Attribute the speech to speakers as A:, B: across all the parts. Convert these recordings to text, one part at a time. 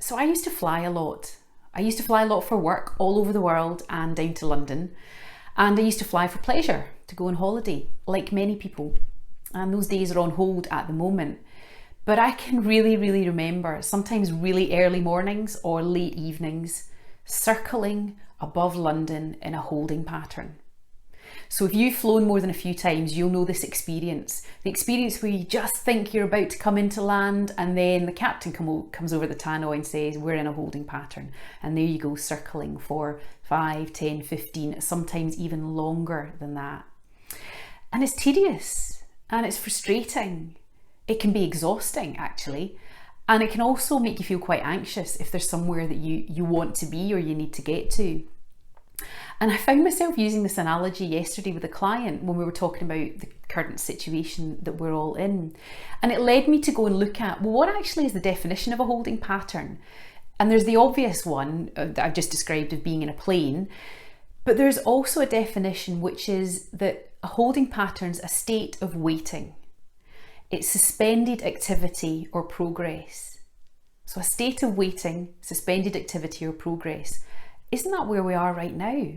A: So I used to fly a lot. I used to fly a lot for work all over the world and down to London. And I used to fly for pleasure, to go on holiday, like many people. And those days are on hold at the moment. But I can really remember sometimes really early mornings or late evenings circling above London in a holding pattern. So if you've flown more than a few times, you'll know this experience. The experience where you just think you're about to come into land and then the captain comes over the tannoy and says, we're in a holding pattern. And there you go, circling for 5, 10, 15, sometimes even longer than that. And it's tedious and it's frustrating. It can be exhausting actually. And it can also make you feel quite anxious if there's somewhere that you want to be or you need to get to. And I found myself using this analogy yesterday with a client when we were talking about the current situation that we're all in. And it led me to go and look at, well, what actually is the definition of a holding pattern? And there's the obvious one that I've just described of being in a plane, but there's also a definition which is that a holding pattern's a state of waiting. It's suspended activity or progress. So a state of waiting, suspended activity or progress. Isn't that where we are right now?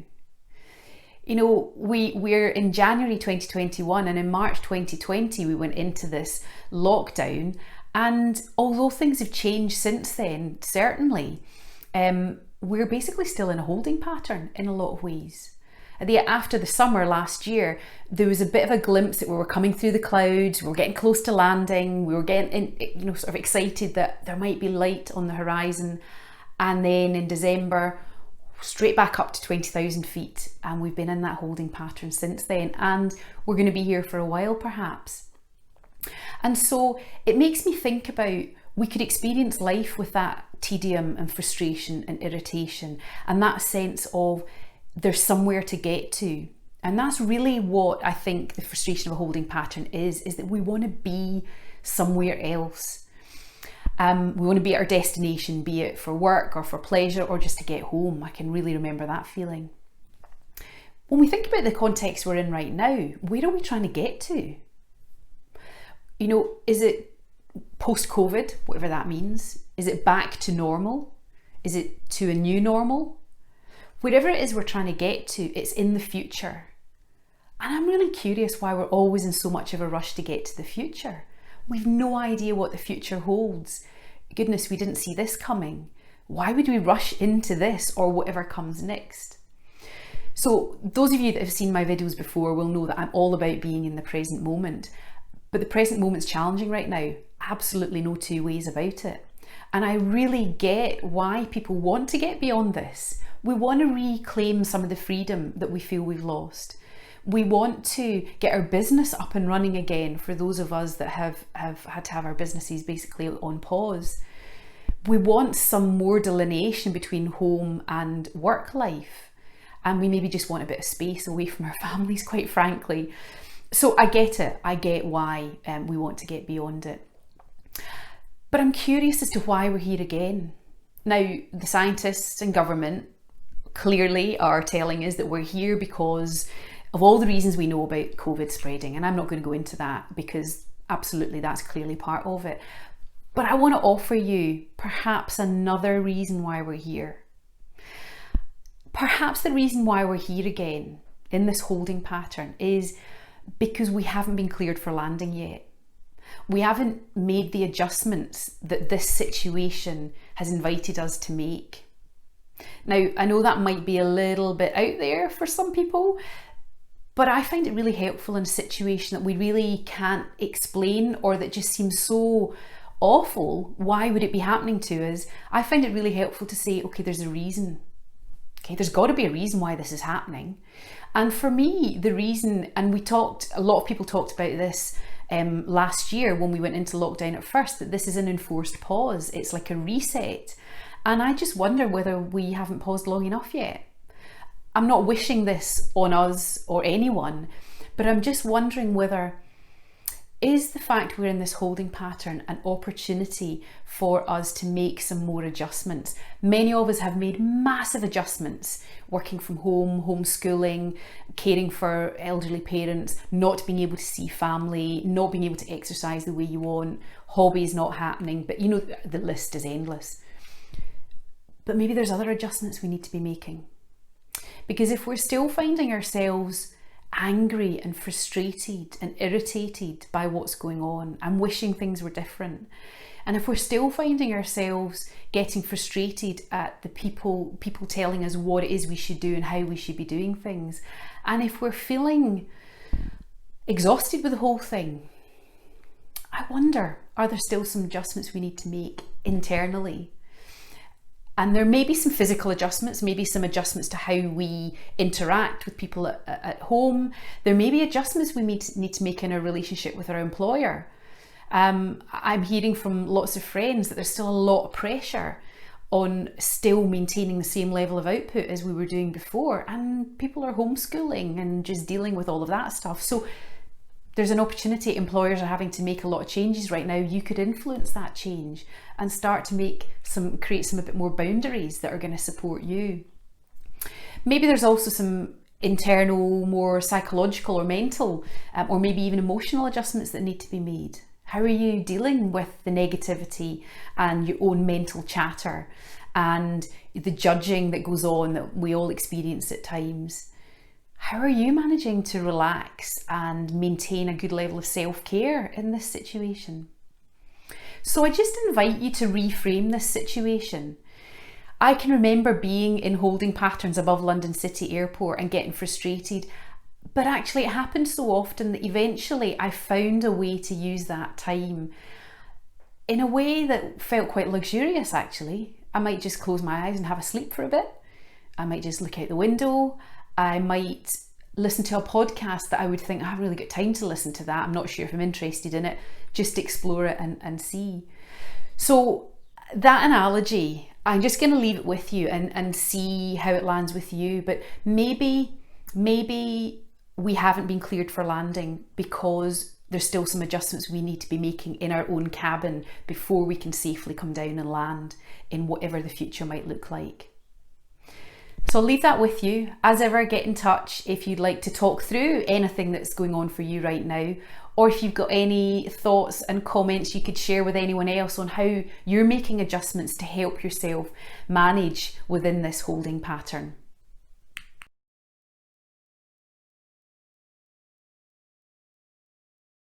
A: You know, we're in January 2021 and in March 2020 we went into this lockdown, and although things have changed since then, certainly, we're basically still in a holding pattern in a lot of ways. After the summer last year, there was a bit of a glimpse that we were coming through the clouds, we were getting close to landing, we were getting, sort of excited that there might be light on the horizon, and then in December, straight back up to 20,000 feet, and we've been in that holding pattern since then, and we're going to be here for a while perhaps. And so it makes me think about, we could experience life with that tedium and frustration and irritation and that sense of there's somewhere to get to. And that's really what I think the frustration of a holding pattern is that we want to be somewhere else. We want to be at our destination, be it for work or for pleasure or just to get home. I can really remember that feeling. When we think about the context we're in right now, where are we trying to get to? You know, is it post-COVID, whatever that means? Is it back to normal? Is it to a new normal? Wherever it is we're trying to get to, it's in the future. And I'm really curious why we're always in so much of a rush to get to the future. We've no idea what the future holds. Goodness, we didn't see this coming. Why would we rush into this or whatever comes next? So those of you that have seen my videos before will know that I'm all about being in the present moment. But the present moment's challenging right now. Absolutely no two ways about it. And I really get why people want to get beyond this. We want to reclaim some of the freedom that we feel we've lost. We want to get our business up and running again for those of us that have had to have our businesses basically on pause. We want some more delineation between home and work life. And we maybe just want a bit of space away from our families, quite frankly. So I get it. I get why we want to get beyond it. But I'm curious as to why we're here again. Now, the scientists and government clearly are telling us that we're here because of all the reasons we know about COVID spreading, and I'm not going to go into that because absolutely that's clearly part of it. But I want to offer you perhaps another reason why we're here. Perhaps the reason why we're here again in this holding pattern is because we haven't been cleared for landing yet. We haven't made the adjustments that this situation has invited us to make. Now, I know that might be a little bit out there for some people, but I find it really helpful in a situation that we really can't explain or that just seems so awful. Why would it be happening to us? I find it really helpful to say, okay, there's a reason. Okay, there's got to be a reason why this is happening. And for me, the reason, and a lot of people talked about this last year when we went into lockdown at first, that this is an enforced pause. It's like a reset. And I just wonder whether we haven't paused long enough yet. I'm not wishing this on us or anyone, but I'm just wondering whether, is the fact we're in this holding pattern an opportunity for us to make some more adjustments? Many of us have made massive adjustments, working from home, homeschooling, caring for elderly parents, not being able to see family, not being able to exercise the way you want, hobbies not happening, but you know, the list is endless. but maybe there's other adjustments we need to be making. Because if we're still finding ourselves angry and frustrated and irritated by what's going on and wishing things were different, and if we're still finding ourselves getting frustrated at the people telling us what it is we should do and how we should be doing things, and if we're feeling exhausted with the whole thing, I wonder, are there still some adjustments we need to make internally? And there may be some physical adjustments, maybe some adjustments to how we interact with people at home. There may be adjustments we need to make in our relationship with our employer. I'm hearing from lots of friends that there's still a lot of pressure on still maintaining the same level of output as we were doing before. And people are homeschooling and just dealing with all of that stuff. So there's an opportunity. Employers are having to make a lot of changes right now. You could influence that change and start to create some a bit more boundaries that are going to support you. Maybe there's also some internal, more psychological or mental, or maybe even emotional adjustments that need to be made. How are you dealing with the negativity and your own mental chatter and the judging that goes on that we all experience at times? How are you managing to relax and maintain a good level of self-care in this situation? So I just invite you to reframe this situation. I can remember being in holding patterns above London City Airport and getting frustrated, but actually it happened so often that eventually I found a way to use that time in a way that felt quite luxurious actually. I might just close my eyes and have a sleep for a bit. I might just look out the window. I might listen to a podcast that I would think, I haven't really got time to listen to that. I'm not sure if I'm interested in it. Just explore it and see. So that analogy, I'm just going to leave it with you and see how it lands with you. But maybe we haven't been cleared for landing because there's still some adjustments we need to be making in our own cabin before we can safely come down and land in whatever the future might look like. So I'll leave that with you. As ever, get in touch if you'd like to talk through anything that's going on for you right now, or if you've got any thoughts and comments you could share with anyone else on how you're making adjustments to help yourself manage within this holding pattern.